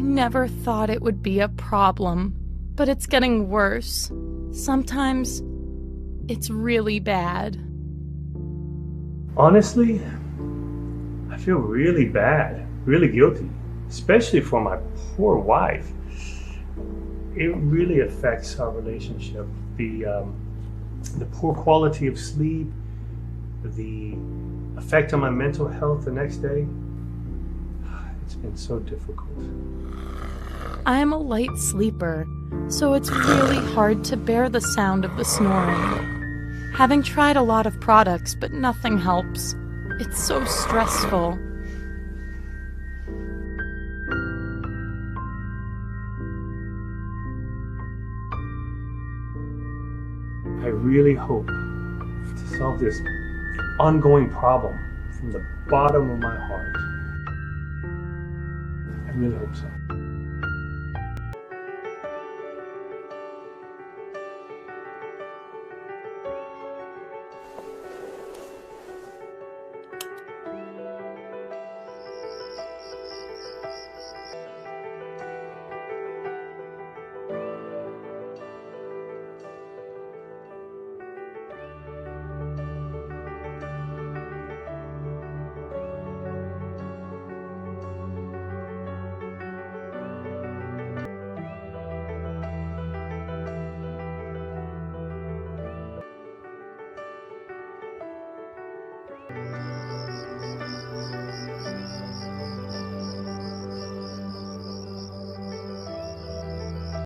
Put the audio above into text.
never thought it would be a problem, but it's getting worse. Sometimes it's really bad. Honestly, I feel really bad, really guilty, especially for my poor wife. It really affects our relationship. The poor quality of sleep, the effect on my mental health the next day. It's been so difficult. I'm a light sleeper, so it's really hard to bear the sound of the snoring. Having tried a lot of products, but nothing helps. It's so stressful. I really hope to solve this ongoing problem from the bottom of my heart. I really hope so.